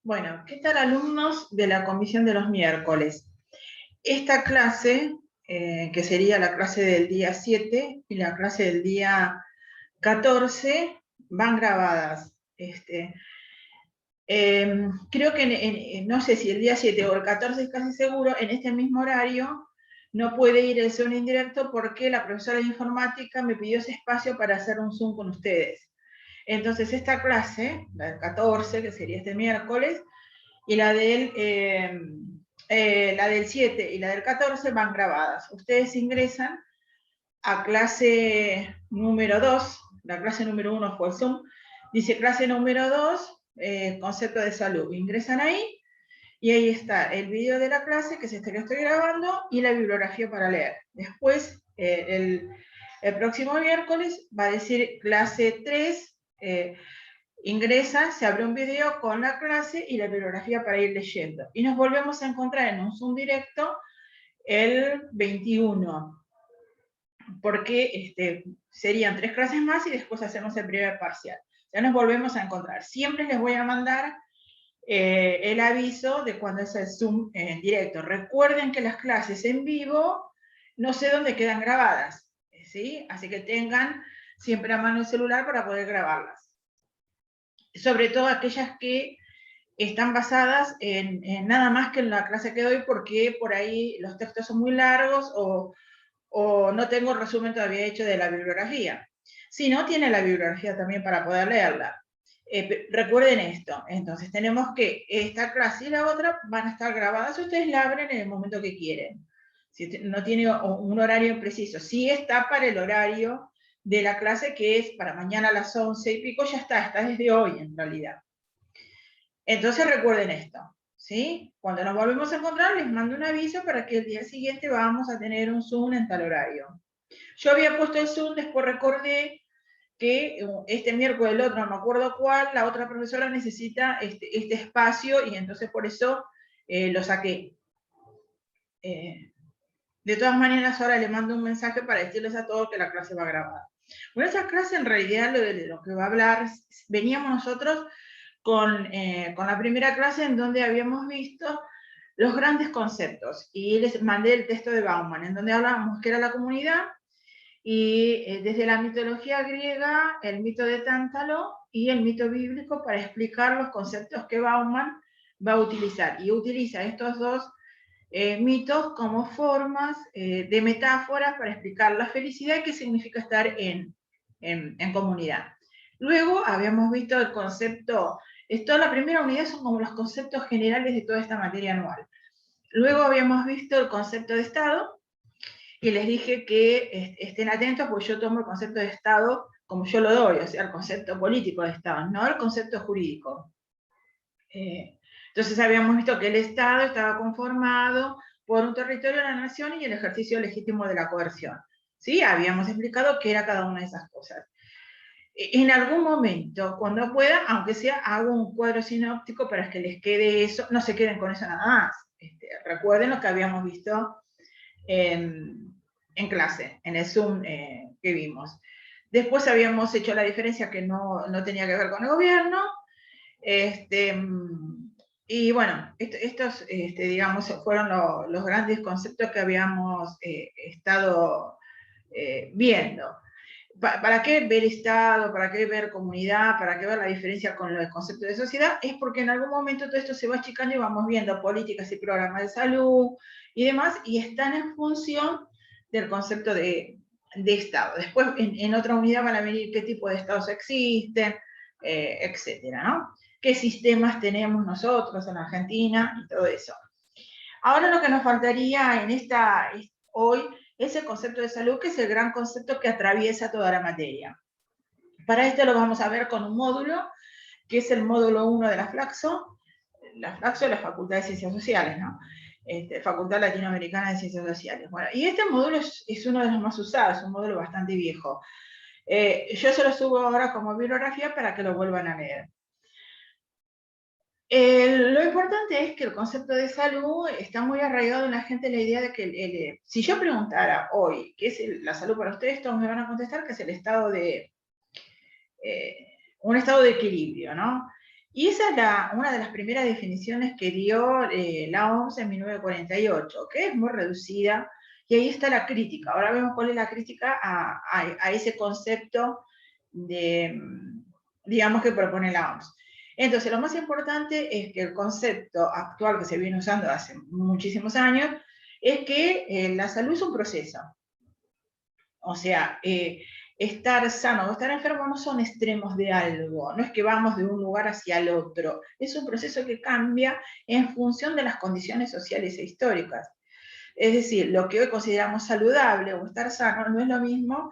Bueno, ¿qué tal, alumnos de la comisión de los miércoles? Esta clase, que sería la clase del día 7 y la clase del día 14, van grabadas. Creo que no sé si el día 7 o el 14 es casi seguro, en este mismo horario no puede ir el Zoom indirecto porque la profesora de informática me pidió ese espacio para hacer un Zoom con ustedes. Entonces esta clase, la del 14, que sería este miércoles, y la del 7 y la del 14 van grabadas. Ustedes ingresan a clase número 2, la clase número 1 fue el Zoom, dice clase número 2, concepto de salud. Ingresan ahí y ahí está el video de la clase, que es este que estoy grabando, y la bibliografía para leer. Después, el próximo miércoles va a decir clase 3, ingresa, se abre un video con la clase y la bibliografía para ir leyendo. Y nos volvemos a encontrar en un Zoom directo el 21, porque serían 3 clases más y después hacemos el primer parcial. Ya nos volvemos a encontrar. Siempre les voy a mandar el aviso de cuando es el Zoom en directo. Recuerden que las clases en vivo no sé dónde quedan grabadas, ¿sí? Así que tengan siempre a mano el celular para poder grabarlas. Sobre todo aquellas que están basadas en nada más que en la clase que doy, porque por ahí los textos son muy largos o no tengo el resumen todavía hecho de la bibliografía. Si no, tiene la bibliografía también para poder leerla. Recuerden esto, entonces tenemos que esta clase y la otra van a estar grabadas, ustedes la abren en el momento que quieren. Si no tiene un horario preciso, si está para el horario de la clase, que es para mañana a las 11 y pico, ya está desde hoy en realidad. Entonces recuerden esto, ¿sí? Cuando nos volvemos a encontrar, les mando un aviso para que el día siguiente vamos a tener un Zoom en tal horario. Yo había puesto el Zoom, después recordé que este miércoles, el otro, no me acuerdo cuál, la otra profesora necesita este espacio y entonces por eso lo saqué. De todas maneras, ahora le mando un mensaje para decirles a todos que la clase va grabada. Bueno, esa clase en realidad de lo que va a hablar, veníamos nosotros con la primera clase en donde habíamos visto los grandes conceptos y les mandé el texto de Bauman, en donde hablábamos que era la comunidad y desde la mitología griega, el mito de Tántalo y el mito bíblico para explicar los conceptos que Bauman va a utilizar. Y utiliza estos dos mitos como formas de metáforas para explicar la felicidad y qué significa estar en comunidad. Luego habíamos visto el concepto, la primera unidad son como los conceptos generales de toda esta materia anual. Luego habíamos visto el concepto de Estado, y les dije que estén atentos porque yo tomo el concepto de Estado como yo lo doy, o sea, el concepto político de Estado, no el concepto jurídico. Entonces habíamos visto que el Estado estaba conformado por un territorio de la nación y el ejercicio legítimo de la coerción. ¿Sí? Habíamos explicado qué era cada una de esas cosas. En algún momento, cuando pueda, aunque sea, hago un cuadro sinóptico para que les quede eso, no se queden con eso nada más. Recuerden lo que habíamos visto en clase, en el Zoom que vimos. Después habíamos hecho la diferencia que no tenía que ver con el gobierno. Y bueno, estos, digamos, fueron los grandes conceptos que habíamos estado viendo. ¿Para qué ver Estado? ¿Para qué ver comunidad? ¿Para qué ver la diferencia con el concepto de sociedad? Es porque en algún momento todo esto se va achicando y vamos viendo políticas y programas de salud y demás, y están en función del concepto de Estado. Después, en otra unidad van a venir qué tipo de Estados existen, etcétera, ¿no? ¿Qué sistemas tenemos nosotros en Argentina? Y todo eso. Ahora lo que nos faltaría hoy es el concepto de salud, que es el gran concepto que atraviesa toda la materia. Para esto lo vamos a ver con un módulo, que es el módulo 1 de la Flaxo es la Facultad de Ciencias Sociales, ¿no? Facultad Latinoamericana de Ciencias Sociales. Bueno, y este módulo es uno de los más usados, es un módulo bastante viejo. Yo se lo subo ahora como bibliografía para que lo vuelvan a leer. Lo importante es que el concepto de salud está muy arraigado en la gente, la idea de que si yo preguntara hoy qué es la salud para ustedes, todos me van a contestar que es el estado un estado de equilibrio, ¿no? Y esa es una de las primeras definiciones que dio la OMS en 1948, que es muy reducida, y ahí está la crítica. Ahora vemos cuál es la crítica a ese concepto de, digamos, que propone la OMS. Entonces, lo más importante es que el concepto actual que se viene usando hace muchísimos años es que la salud es un proceso. O sea, estar sano o estar enfermo no son extremos de algo, no es que vamos de un lugar hacia el otro, es un proceso que cambia en función de las condiciones sociales e históricas. Es decir, lo que hoy consideramos saludable o estar sano no es lo mismo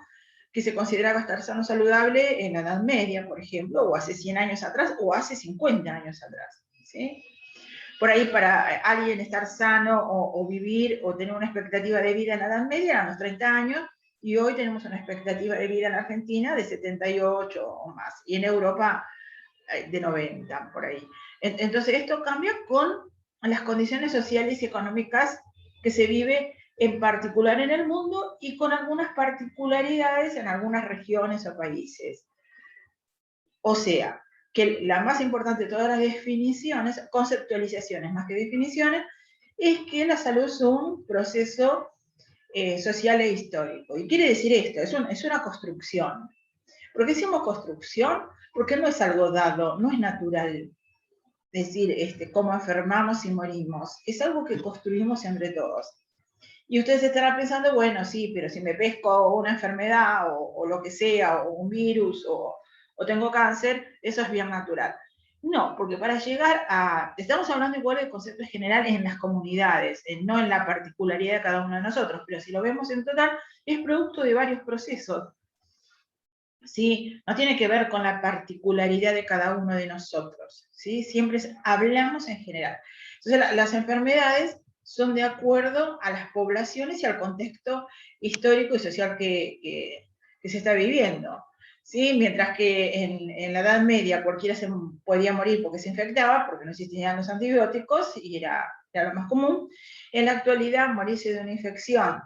que se consideraba estar sano o saludable en la Edad Media, por ejemplo, o hace 100 años atrás, o hace 50 años atrás. ¿Sí? Por ahí para alguien estar sano o vivir o tener una expectativa de vida en la Edad Media eran los 30 años, y hoy tenemos una expectativa de vida en Argentina de 78 o más, y en Europa de 90, por ahí. Entonces esto cambia con las condiciones sociales y económicas que se vive en particular en el mundo y con algunas particularidades en algunas regiones o países. O sea, que la más importante de todas las definiciones, conceptualizaciones más que definiciones, es que la salud es un proceso social e histórico. Y quiere decir esto, es una construcción. ¿Por qué decimos construcción? Porque no es algo dado, no es natural decir cómo enfermamos y morimos. Es algo que construimos entre todos. Y ustedes estarán pensando, bueno, sí, pero si me pesco una enfermedad o lo que sea, o un virus, o tengo cáncer, eso es bien natural. No, porque para llegar a... Estamos hablando igual de conceptos generales en las comunidades, no en la particularidad de cada uno de nosotros, pero si lo vemos en total, es producto de varios procesos. ¿Sí? No tiene que ver con la particularidad de cada uno de nosotros. ¿Sí? Siempre hablamos en general. Entonces, las enfermedades son de acuerdo a las poblaciones y al contexto histórico y social que se está viviendo. ¿Sí? Mientras que en la Edad Media cualquiera se podía morir porque se infectaba, porque no existían los antibióticos y era lo más común, en la actualidad morirse de una infección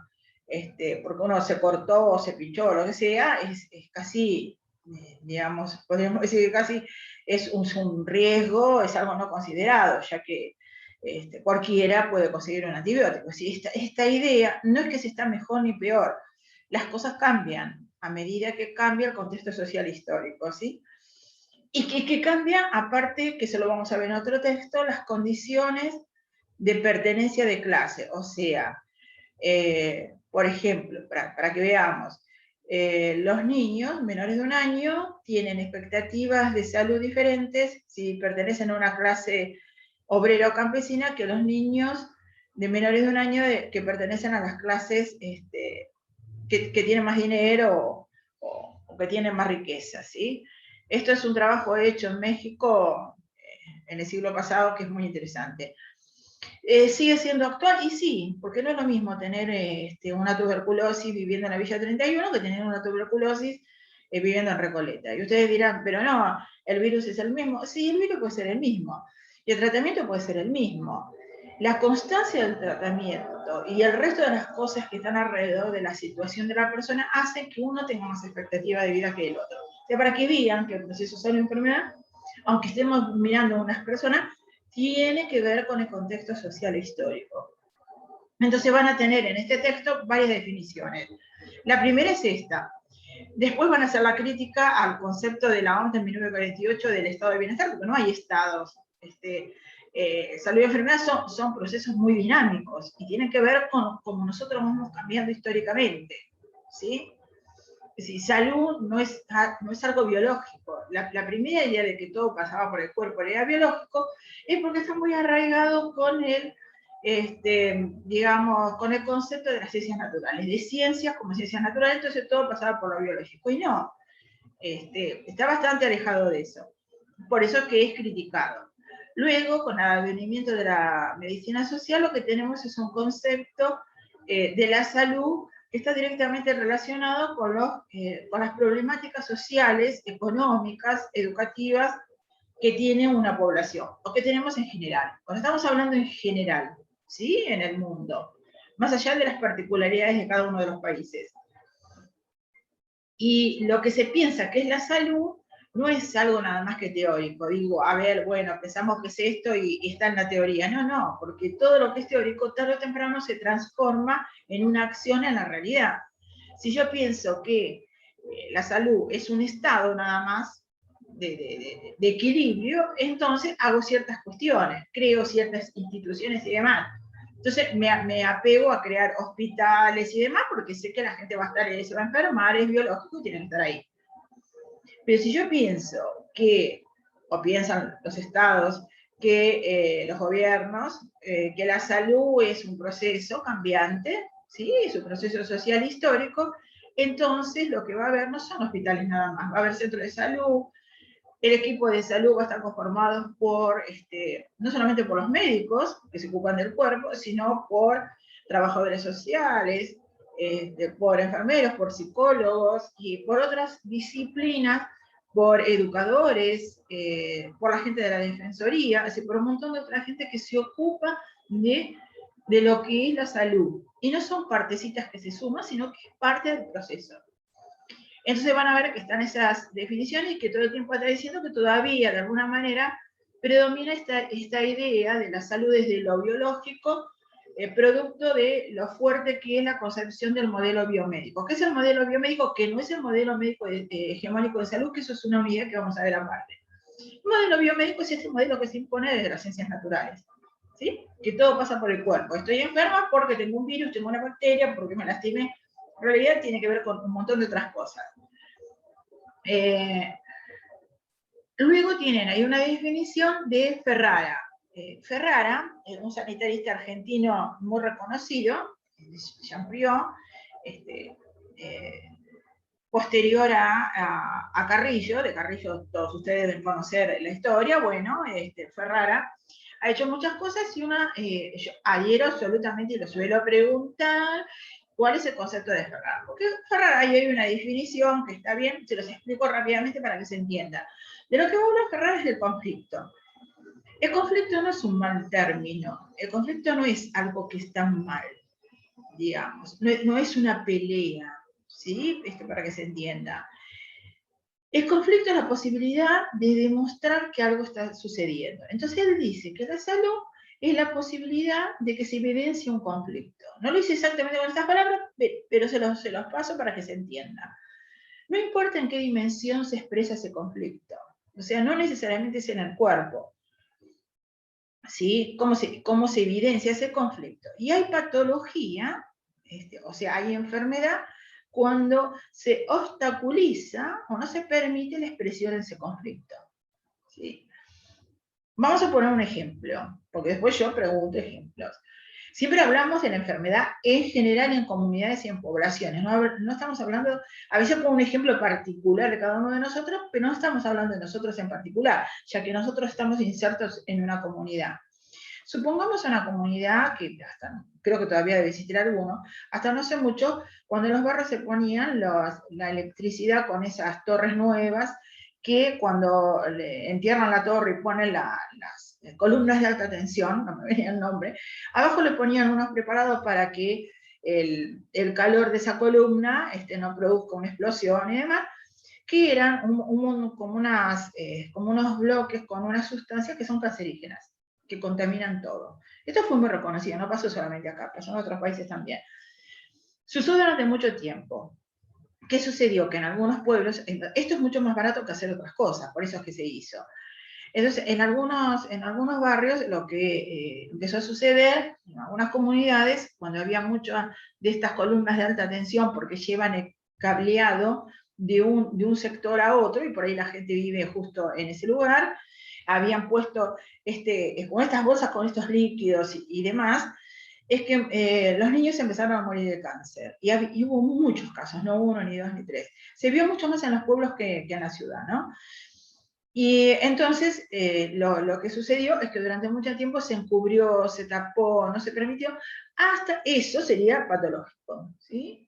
porque uno se cortó o se pinchó o lo que sea, es casi, digamos, podríamos decir que casi es un riesgo, es algo no considerado, ya que cualquiera puede conseguir un antibiótico. ¿Sí? Esta idea no es que se está mejor ni peor, las cosas cambian a medida que cambia el contexto social histórico, ¿sí? Y que cambia, aparte, que se lo vamos a ver en otro texto, las condiciones de pertenencia de clase, o sea, por ejemplo, para que veamos, los niños menores de 1 año tienen expectativas de salud diferentes si pertenecen a una clase obrera o campesina que los niños de menores de 1 año que pertenecen a las clases que tienen más dinero o que tienen más riqueza, ¿sí? Esto es un trabajo hecho en México en el siglo pasado que es muy interesante. Sigue siendo actual, y sí, porque no es lo mismo tener una tuberculosis viviendo en la Villa 31 que tener una tuberculosis viviendo en Recoleta. Y ustedes dirán, pero no, el virus es el mismo. Sí, el virus puede ser el mismo, y el tratamiento puede ser el mismo. La constancia del tratamiento y el resto de las cosas que están alrededor de la situación de la persona hacen que uno tenga más expectativa de vida que el otro. O sea, para que vean que el proceso salud-enfermedad, aunque estemos mirando a unas personas, tiene que ver con el contexto social e histórico. Entonces van a tener en este texto varias definiciones. La primera es esta. Después van a hacer la crítica al concepto de la OMS de 1948 del estado de bienestar, porque no hay estados. Salud y enfermedad son procesos muy dinámicos y tienen que ver con cómo nosotros vamos cambiando históricamente. ¿Sí? Es decir, salud no es algo biológico. La primera idea de que todo pasaba por el cuerpo era biológico es porque está muy arraigado con digamos, con el concepto de las ciencias naturales, de ciencias como ciencias naturales, entonces todo pasaba por lo biológico. Y no, está bastante alejado de eso. Por eso es que es criticado. Luego, con el advenimiento de la medicina social, lo que tenemos es un concepto de la salud que está directamente relacionado con las problemáticas sociales, económicas, educativas que tiene una población, o que tenemos en general. Cuando estamos hablando en general, ¿sí? En el mundo, más allá de las particularidades de cada uno de los países. Y lo que se piensa que es la salud no es algo nada más que teórico. Digo, a ver, bueno, pensamos que es esto y está en la teoría. No, no, porque todo lo que es teórico, tarde o temprano se transforma en una acción en la realidad. Si yo pienso que la salud es un estado nada más de equilibrio, entonces hago ciertas cuestiones, creo ciertas instituciones y demás. Entonces me apego a crear hospitales y demás porque sé que la gente va a estar, se va a enfermar, es biológico y tiene que estar ahí. Pero si yo pienso que, o piensan los estados, que los gobiernos, que la salud es un proceso cambiante, ¿sí? Es un proceso social histórico, entonces lo que va a haber no son hospitales nada más, va a haber centros de salud, el equipo de salud va a estar conformado por, no solamente por los médicos que se ocupan del cuerpo, sino por trabajadores sociales, por enfermeros, por psicólogos y por otras disciplinas, por educadores, por la gente de la defensoría, así por un montón de otra gente que se ocupa de lo que es la salud. Y no son partecitas que se suman, sino que es parte del proceso. Entonces van a ver que están esas definiciones y que todo el tiempo está diciendo que todavía, de alguna manera, predomina esta idea de la salud desde lo biológico, producto de lo fuerte que es la concepción del modelo biomédico. ¿Qué es el modelo biomédico? Que no es el modelo médico hegemónico de salud, que eso es una unidad que vamos a ver aparte. El modelo biomédico es este modelo que se impone desde las ciencias naturales, ¿sí? Que todo pasa por el cuerpo. Estoy enferma porque tengo un virus, tengo una bacteria, porque me lastimé. En realidad tiene que ver con un montón de otras cosas. Luego tienen ahí una definición de Ferrara. Ferrara, un sanitarista argentino muy reconocido, Champriot, posterior a Carrillo, de Carrillo todos ustedes deben conocer la historia, bueno, Ferrara ha hecho muchas cosas y una, yo adhiero absolutamente y lo suelo preguntar, ¿cuál es el concepto de Ferrara? Porque Ferrara, ahí hay una definición que está bien, se los explico rápidamente para que se entienda. De lo que habla Ferrara es del conflicto. El conflicto no es un mal término, el conflicto no es algo que está mal, digamos, no es una pelea, ¿sí? Para que se entienda. El conflicto es la posibilidad de demostrar que algo está sucediendo. Entonces él dice que la salud es la posibilidad de que se evidencie un conflicto. No lo hice exactamente con estas palabras, pero se los paso para que se entienda. No importa en qué dimensión se expresa ese conflicto. O sea, no necesariamente es en el cuerpo. ¿Sí? ¿Cómo se evidencia ese conflicto? Y hay patología, o sea, hay enfermedad cuando se obstaculiza o no se permite la expresión de ese conflicto. ¿Sí? Vamos a poner un ejemplo, porque después yo pregunto ejemplos. Siempre hablamos de la enfermedad en general en comunidades y en poblaciones. No estamos hablando, a veces pongo un ejemplo particular de cada uno de nosotros, pero no estamos hablando de nosotros en particular, ya que nosotros estamos insertos en una comunidad. Supongamos una comunidad que hasta, creo que todavía debe existir alguno, hasta no hace mucho, cuando en los barrios se ponían la electricidad con esas torres nuevas, que cuando entierran la torre y ponen las columnas de alta tensión, no me venía el nombre, abajo le ponían unos preparados para que el calor de esa columna no produzca una explosión y demás, que eran como unos bloques con unas sustancias que son cancerígenas, que contaminan todo. Esto fue muy reconocido, no pasó solamente acá, pasó en otros países también. Se usó durante mucho tiempo. ¿Qué sucedió? Que en algunos pueblos, esto es mucho más barato que hacer otras cosas, por eso es que se hizo. Entonces, en algunos barrios lo que empezó a suceder, en algunas comunidades, cuando había muchas de estas columnas de alta tensión, porque llevan el cableado de un sector a otro, y por ahí la gente vive justo en ese lugar, habían puesto con estas bolsas, con estos líquidos y demás, es que los niños empezaron a morir de cáncer. Y hubo muchos casos, no uno, ni dos, ni tres. Se vio mucho más en los pueblos que en la ciudad, ¿no? Y entonces lo que sucedió es que durante mucho tiempo se encubrió, se tapó, no se permitió, hasta eso sería patológico, ¿sí?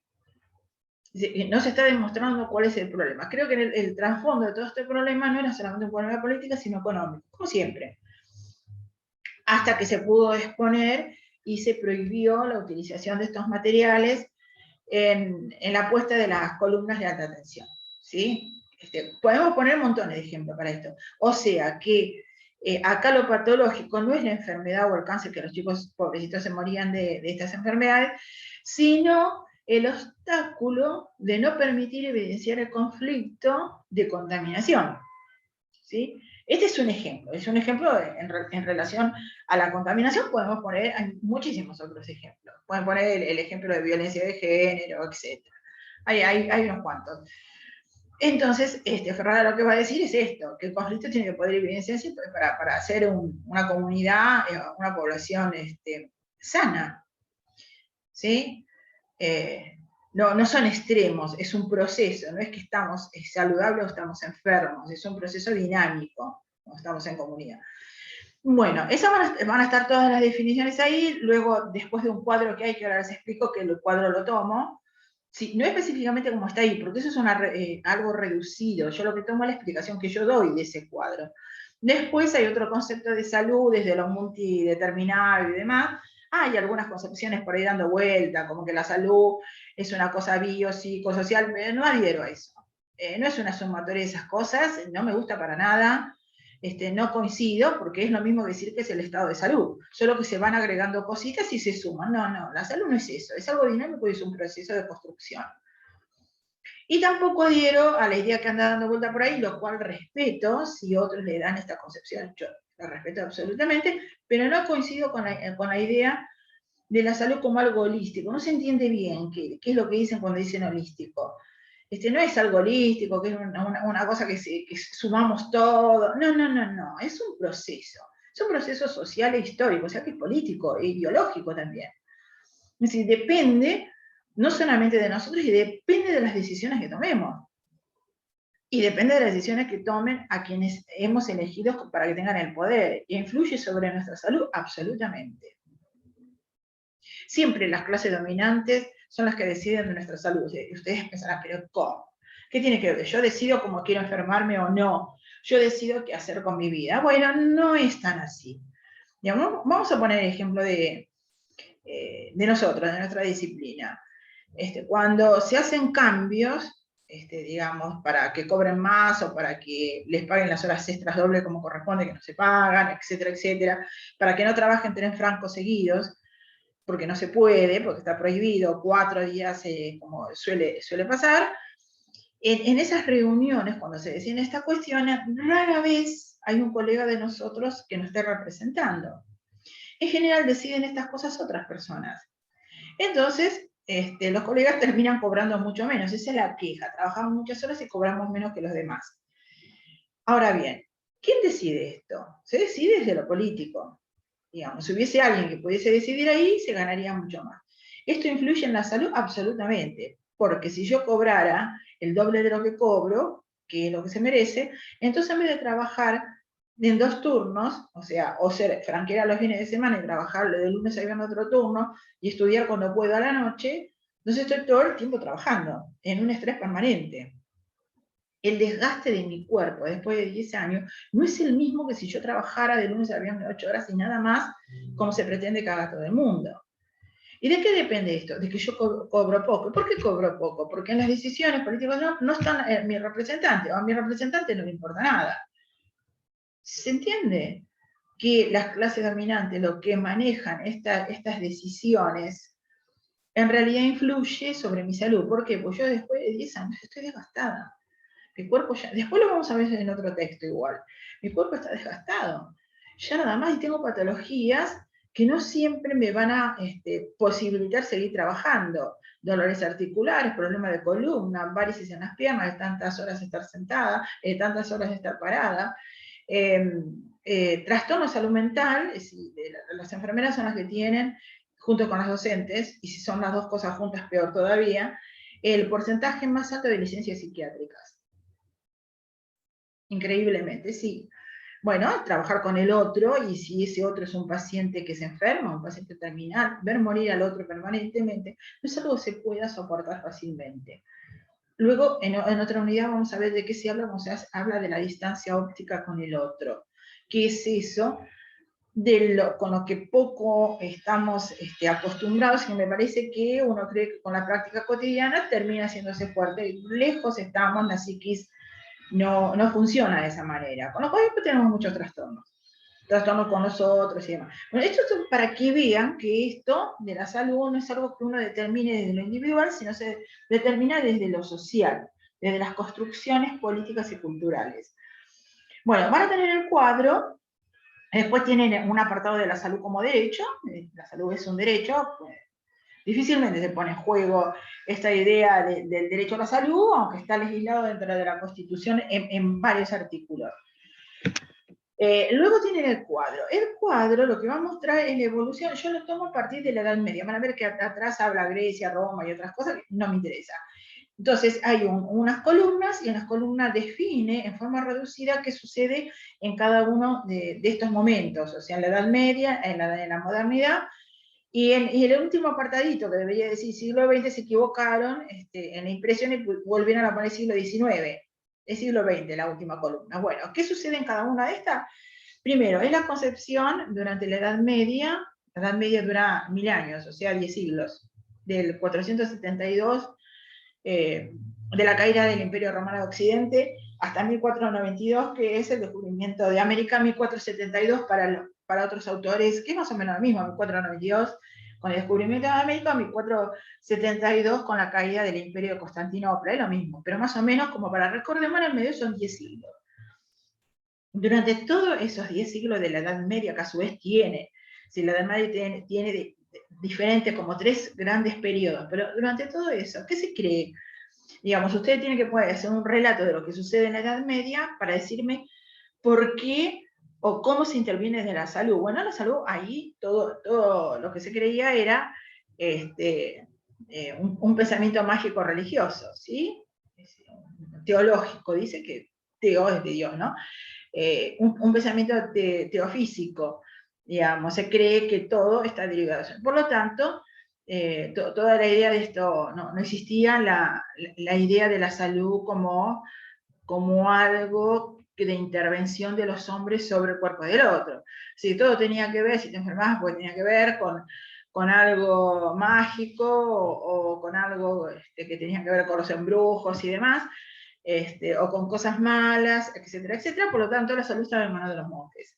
No se está demostrando cuál es el problema. Creo que el trasfondo de todo este problema no era solamente un problema político, sino económico, como siempre. Hasta que se pudo exponer y se prohibió la utilización de estos materiales en la puesta de las columnas de alta tensión, ¿sí? Podemos poner montones de ejemplos para esto. O sea que acá lo patológico no es la enfermedad o el cáncer, que los chicos pobrecitos se morían de estas enfermedades, sino el obstáculo de no permitir evidenciar el conflicto de contaminación. ¿Sí? Este es un ejemplo en relación a la contaminación. Podemos poner, hay muchísimos otros ejemplos. Pueden poner el ejemplo de violencia de género, etc. Hay unos cuantos. Entonces, Ferrara lo que va a decir es esto, que el conflicto tiene que poder evidenciarse para hacer una comunidad, una población sana. ¿Sí? No son extremos, es un proceso, no es que estamos saludables o estamos enfermos, es un proceso dinámico, cuando estamos en comunidad. Bueno, esas van a estar todas las definiciones ahí, luego después de un cuadro que hay, que ahora les explico que el cuadro lo tomo, sí, no específicamente como está ahí, porque eso es algo reducido, yo lo que tomo es la explicación que yo doy de ese cuadro. Después hay otro concepto de salud, desde lo multideterminado y demás. Hay algunas concepciones por ahí dando vuelta, como que la salud es una cosa biopsicosocial. No adhiero a eso. No es una sumatoria de esas cosas, no me gusta para nada. No coincido, porque es lo mismo que decir que es el estado de salud, solo que se van agregando cositas y se suman. No, la salud no es eso, es algo dinámico y es un proceso de construcción. Y tampoco adhiero a la idea que anda dando vuelta por ahí, lo cual respeto, si otros le dan esta concepción, yo la respeto absolutamente, pero no coincido con la idea de la salud como algo holístico. No se entiende bien qué es lo que dicen cuando dicen holístico. No es algo holístico, que es una cosa que sumamos todo. No, es un proceso social e histórico, o sea que es político e ideológico también. Es decir, depende no solamente de nosotros, y depende de las decisiones que tomemos. Y depende de las decisiones que tomen a quienes hemos elegido para que tengan el poder. ¿Y influye sobre nuestra salud? Absolutamente. Siempre las clases dominantes son las que deciden de nuestra salud. Ustedes pensarán, pero ¿cómo? ¿Qué tiene que ver? ¿Yo decido cómo quiero enfermarme o no? ¿Yo decido qué hacer con mi vida? Bueno, no es tan así. Digamos, vamos a poner el ejemplo de nosotros, de nuestra disciplina. Cuando se hacen cambios, digamos, para que cobren más o para que les paguen las horas extras doble como corresponde, que no se pagan, etcétera, etcétera, para que no trabajen 3 francos seguidos, porque no se puede, porque está prohibido, 4 días, como suele pasar. En esas reuniones, cuando se deciden estas cuestiones, rara vez hay un colega de nosotros que nos esté representando. En general deciden estas cosas otras personas. Entonces, los colegas terminan cobrando mucho menos. Esa es la queja. Trabajamos muchas horas y cobramos menos que los demás. Ahora bien, ¿quién decide esto? Se decide desde lo político. Digamos, si hubiese alguien que pudiese decidir ahí, se ganaría mucho más. ¿Esto influye en la salud? Absolutamente. Porque si yo cobrara el doble de lo que cobro, que es lo que se merece, entonces en vez de trabajar en 2 turnos, o sea, o ser franquera los fines de semana y trabajar de lunes a viernes otro turno y estudiar cuando puedo a la noche, entonces estoy todo el tiempo trabajando en un estrés permanente. El desgaste de mi cuerpo después de 10 años no es el mismo que si yo trabajara de lunes a viernes 8 horas y nada más, como se pretende que haga todo el mundo. ¿Y de qué depende esto? De que yo cobro poco. ¿Por qué cobro poco? Porque en las decisiones políticas no están mi representante, o a mi representante no le importa nada. ¿Se entiende? Que las clases dominantes, lo que manejan estas decisiones, en realidad influye sobre mi salud. ¿Por qué? Pues yo después de 10 años estoy desgastada. Mi cuerpo ya, después lo vamos a ver en otro texto igual, mi cuerpo está desgastado, ya nada más, y tengo patologías que no siempre me van a posibilitar seguir trabajando, dolores articulares, problemas de columna, varices en las piernas, de tantas horas de estar sentada, tantas horas de estar parada, trastorno de salud mental, las enfermeras son las que tienen, junto con las docentes, y si son las dos cosas juntas peor todavía, el porcentaje más alto de licencias psiquiátricas. Increíblemente, sí. Bueno, trabajar con el otro, y si ese otro es un paciente que se enferma, un paciente terminal, ver morir al otro permanentemente, no es algo que se pueda soportar fácilmente. Luego, en otra unidad vamos a ver de qué se habla, habla de la distancia óptica con el otro. ¿Qué es eso? Con lo que poco estamos acostumbrados, y me parece que uno cree que con la práctica cotidiana termina haciéndose fuerte. Lejos estamos, la psiquis no funciona de esa manera. Con lo cual después tenemos muchos trastornos con nosotros y demás. Bueno, esto es para que vean que esto de la salud no es algo que uno determine desde lo individual, sino se determina desde lo social, desde las construcciones políticas y culturales. Bueno, van a tener el cuadro, después tienen un apartado de la salud como derecho, la salud es un derecho, pues, difícilmente se pone en juego esta idea del derecho a la salud, aunque está legislado dentro de la Constitución en varios artículos. Luego tienen el cuadro. El cuadro lo que va a mostrar es la evolución. Yo lo tomo a partir de la Edad Media. Van a ver que atrás habla Grecia, Roma y otras cosas que no me interesa. Entonces hay unas columnas y en las columnas define en forma reducida qué sucede en cada uno de estos momentos, o sea, en la Edad Media, en la modernidad, y en el último apartadito, que debería decir siglo XX, se equivocaron en la impresión y volvieron a poner siglo XIX. Es siglo XX la última columna. Bueno, ¿qué sucede en cada una de estas? Primero, es la concepción durante la Edad Media. La Edad Media dura 1000 años, o sea, 10 siglos, del 472 de la caída del Imperio Romano de Occidente hasta 1492, que es el descubrimiento de América, 1472 para otros autores, que es más o menos lo mismo, 1492 con el descubrimiento de América, 1472 con la caída del Imperio de Constantinopla, es lo mismo, pero más o menos como para recordar, en el medio son 10 siglos. Durante todos esos 10 siglos de la Edad Media, que a su vez tiene, si la Edad Media tiene diferentes, como 3 grandes periodos, pero durante todo eso, ¿qué se cree? Digamos, usted tiene que poder hacer un relato de lo que sucede en la Edad Media para decirme por qué o cómo se interviene desde la salud. Bueno, la salud, ahí todo lo que se creía era un pensamiento mágico religioso, ¿sí? Teológico, dice que teo es de Dios, ¿no? Un pensamiento teofísico, digamos, se cree que todo está derivado. Por lo tanto, toda la idea de esto, no existía la idea de la salud como algo de intervención de los hombres sobre el cuerpo del otro. Si todo tenía que ver, si te enfermabas, pues tenía que ver con algo mágico o con algo que tenía que ver con los embrujos y demás, o con cosas malas, etcétera, etcétera. Por lo tanto, la salud estaba en manos de los monjes,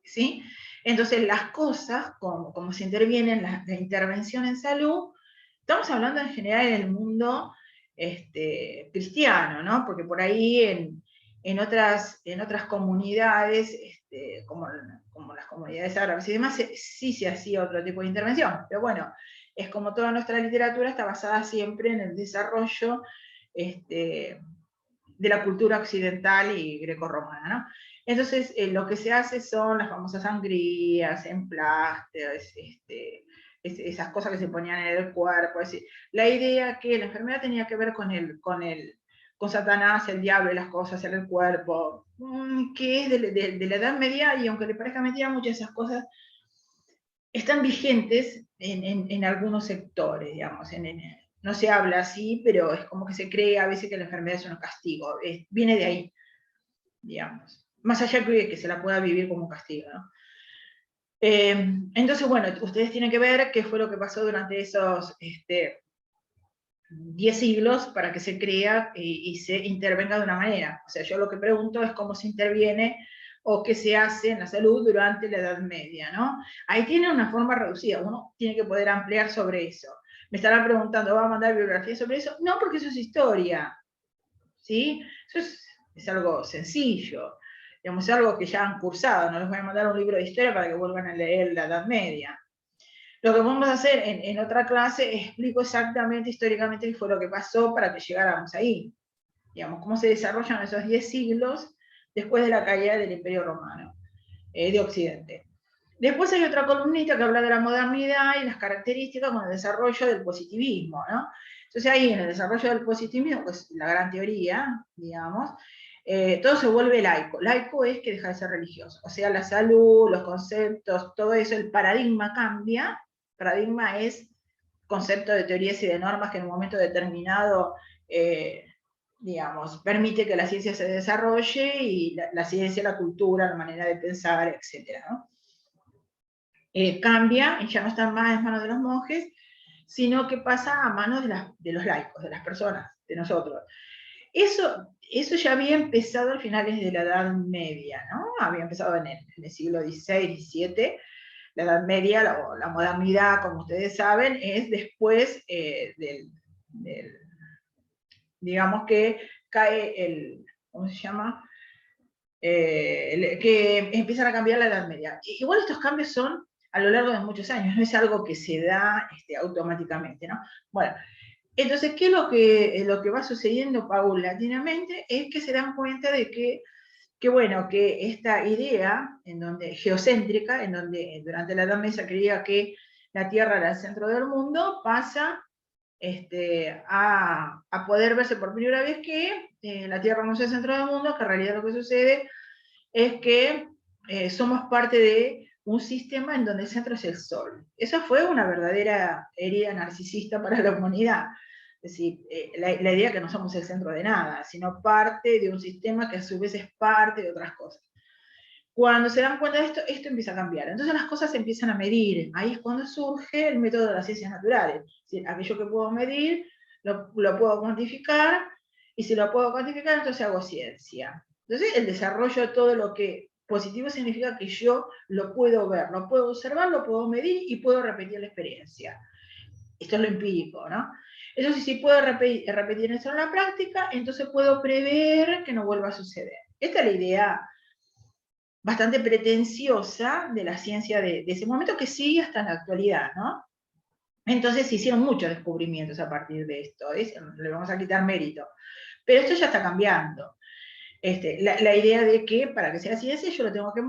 ¿sí? Entonces, las cosas, como se interviene en la intervención en salud, estamos hablando en general en el mundo cristiano, ¿no? Porque por ahí en otras comunidades, como las comunidades árabes y demás, sí se hacía otro tipo de intervención. Pero bueno, es como toda nuestra literatura está basada siempre en el desarrollo de la cultura occidental y grecorromana, ¿no? Entonces, lo que se hace son las famosas sangrías, emplastes, esas cosas que se ponían en el cuerpo. Es decir, la idea que la enfermedad tenía que ver con Satanás, el diablo y las cosas en el cuerpo, que es de la Edad Media, y aunque le parezca mentira, muchas de esas cosas están vigentes en algunos sectores, digamos, no se habla así, pero es como que se cree a veces que la enfermedad es un castigo, viene de ahí, digamos, más allá que se la pueda vivir como castigo, ¿no? Entonces, bueno, ustedes tienen que ver qué fue lo que pasó durante esos 10 siglos para que se crea y se intervenga de una manera. O sea, yo lo que pregunto es cómo se interviene o qué se hace en la salud durante la Edad Media, ¿no? Ahí tiene una forma reducida, uno tiene que poder ampliar sobre eso. Me estarán preguntando, ¿va a mandar bibliografía sobre eso? No, porque eso es historia, ¿sí? Eso es algo sencillo, digamos, es algo que ya han cursado, no les voy a mandar un libro de historia para que vuelvan a leer la Edad Media. Lo que vamos a hacer en otra clase, explico exactamente históricamente qué fue lo que pasó para que llegáramos ahí. Digamos, cómo se desarrollan esos 10 siglos después de la caída del Imperio Romano de Occidente. Después hay otra columnita que habla de la modernidad y las características con el desarrollo del positivismo, ¿no? Entonces ahí en el desarrollo del positivismo, que es la gran teoría, digamos, todo se vuelve laico. Laico es que deja de ser religioso. O sea, la salud, los conceptos, todo eso, el paradigma cambia. Paradigma es concepto de teorías y de normas que en un momento determinado, digamos, permite que la ciencia se desarrolle y la ciencia, la cultura, la manera de pensar, etc., ¿no? Cambia y ya no está más en manos de los monjes, sino que pasa a manos de los laicos, de las personas, de nosotros. Eso, eso ya había empezado a finales de la Edad Media, ¿no? Había empezado en el siglo XVI, XVII. La Edad Media, la modernidad, como ustedes saben, es después digamos que cae ¿cómo se llama? Que empiezan a cambiar la Edad Media. Igual estos cambios son a lo largo de muchos años, no es algo que se da automáticamente, ¿no? Bueno, entonces, ¿qué es lo que va sucediendo paulatinamente? Es que se dan cuenta de que bueno, que esta idea geocéntrica, en donde durante la Edad Media creía que la Tierra era el centro del mundo, pasa a poder verse por primera vez que la Tierra no es el centro del mundo, que en realidad lo que sucede es que somos parte de un sistema en donde el centro es el Sol. Esa fue una verdadera herida narcisista para la humanidad. Es decir, la idea que no somos el centro de nada, sino parte de un sistema que a su vez es parte de otras cosas. Cuando se dan cuenta de esto empieza a cambiar. Entonces las cosas se empiezan a medir. Ahí es cuando surge el método de las ciencias naturales. Es decir, aquello que puedo medir, lo puedo cuantificar, y si lo puedo cuantificar, entonces hago ciencia. Entonces el desarrollo de todo lo que positivo significa que yo lo puedo ver, lo puedo observar, lo puedo medir y puedo repetir la experiencia. Esto es lo empírico, ¿no? Eso sí, si puedo repetir eso en la práctica, entonces puedo prever que no vuelva a suceder. Esta es la idea bastante pretenciosa de la ciencia de ese momento, que sigue hasta la actualidad, ¿no? Entonces se hicieron muchos descubrimientos a partir de esto, le vamos a quitar mérito. Pero esto ya está cambiando. La idea de que para que sea ciencia yo lo tengo que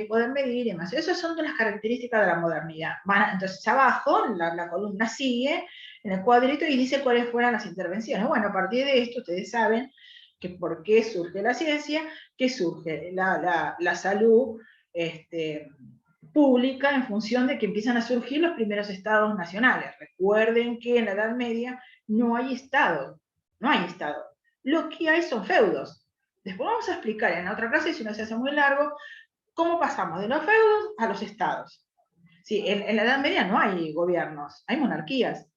poder medir y demás. Esas son de las características de la modernidad. Entonces abajo la columna sigue en el cuadrito y dice cuáles fueron las intervenciones. Bueno, a partir de esto ustedes saben que por qué surge la ciencia, que surge la salud pública en función de que empiezan a surgir los primeros estados nacionales. Recuerden que en la Edad Media no hay estado, no hay estado. Lo que hay son feudos. Después vamos a explicar en otra clase, si no se hace muy largo, cómo pasamos de los feudos a los estados. Sí, en la Edad Media no hay gobiernos, hay monarquías.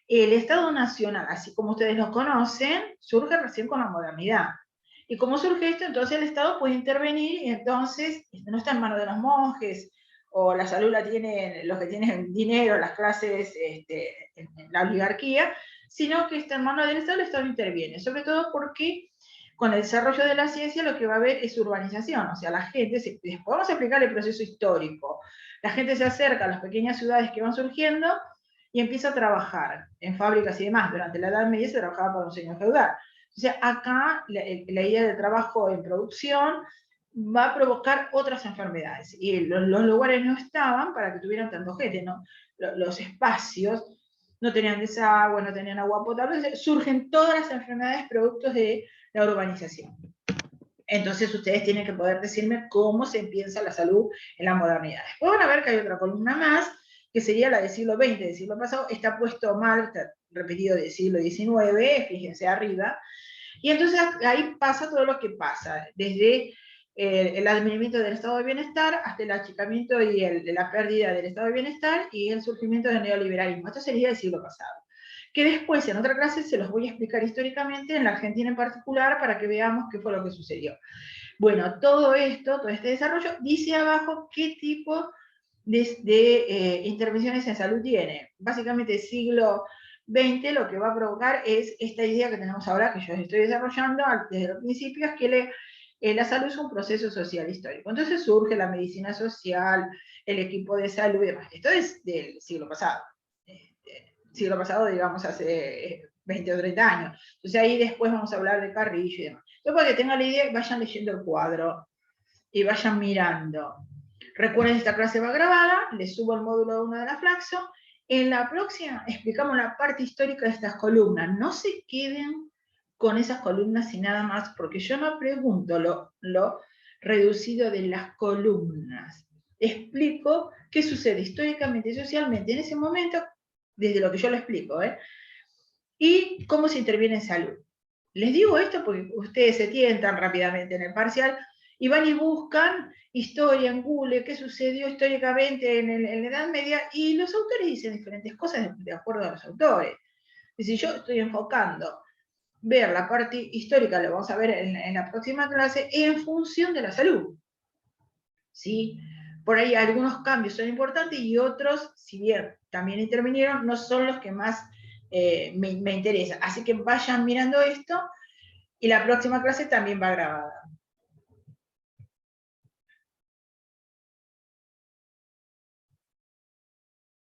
El Estado Nacional, así como ustedes lo conocen, surge recién con la modernidad. Y como surge esto, entonces el Estado puede intervenir y entonces no está en manos de los monjes, o la salud la tienen los que tienen dinero, las clases, en la oligarquía, sino que está en manos del Estado, el Estado interviene, sobre todo porque con el desarrollo de la ciencia lo que va a haber es urbanización, o sea, la gente, después vamos a explicar el proceso histórico, la gente se acerca a las pequeñas ciudades que van surgiendo y empieza a trabajar en fábricas y demás. Durante la Edad Media se trabajaba para un señor feudal. O sea, acá la idea del trabajo en producción va a provocar otras enfermedades. Y los lugares no estaban para que tuvieran tanto gente, ¿no? Los espacios no tenían desagüe, no tenían agua potable, surgen todas las enfermedades productos de la urbanización. Entonces ustedes tienen que poder decirme cómo se piensa la salud en la modernidad. Después van a ver que hay otra columna más, que sería la del siglo XX, del siglo pasado, está puesto mal, está repetido del siglo XIX, fíjense arriba, y entonces ahí pasa todo lo que pasa, desde el advenimiento del estado de bienestar hasta el achicamiento y la pérdida del estado de bienestar y el surgimiento del neoliberalismo. Esto sería el siglo pasado. Que después en otra clase se los voy a explicar históricamente, en la Argentina en particular, para que veamos qué fue lo que sucedió. Bueno, todo esto, todo este desarrollo, dice abajo qué tipo de intervenciones en salud tiene. Básicamente el siglo XX lo que va a provocar es esta idea que tenemos ahora, que yo estoy desarrollando desde el principio, es que la salud es un proceso social histórico. Entonces surge la medicina social, el equipo de salud y demás. Esto es del siglo pasado. Siglo pasado, digamos, hace 20 o 30 años. Entonces ahí después vamos a hablar de Carrillo y demás. Entonces, para que tengan la idea, vayan leyendo el cuadro y vayan mirando. Recuerden, esta clase va grabada, les subo el módulo 1 de la Flaxo. En la próxima explicamos la parte histórica de estas columnas. No se queden con esas columnas y nada más, porque yo no pregunto lo reducido de las columnas. Explico qué sucede históricamente y socialmente en ese momento, desde lo que yo lo explico, y cómo se interviene en salud. Les digo esto porque ustedes se tientan rápidamente en el parcial y van y buscan historia en Google, qué sucedió históricamente en la Edad Media, y los autores dicen diferentes cosas de acuerdo a los autores. Es decir, yo estoy enfocando ver la parte histórica, lo vamos a ver en la próxima clase, en función de la salud. ¿Sí? Por ahí algunos cambios son importantes y otros, si bien también intervinieron, no son los que más me interesan. Así que vayan mirando esto y la próxima clase también va grabada.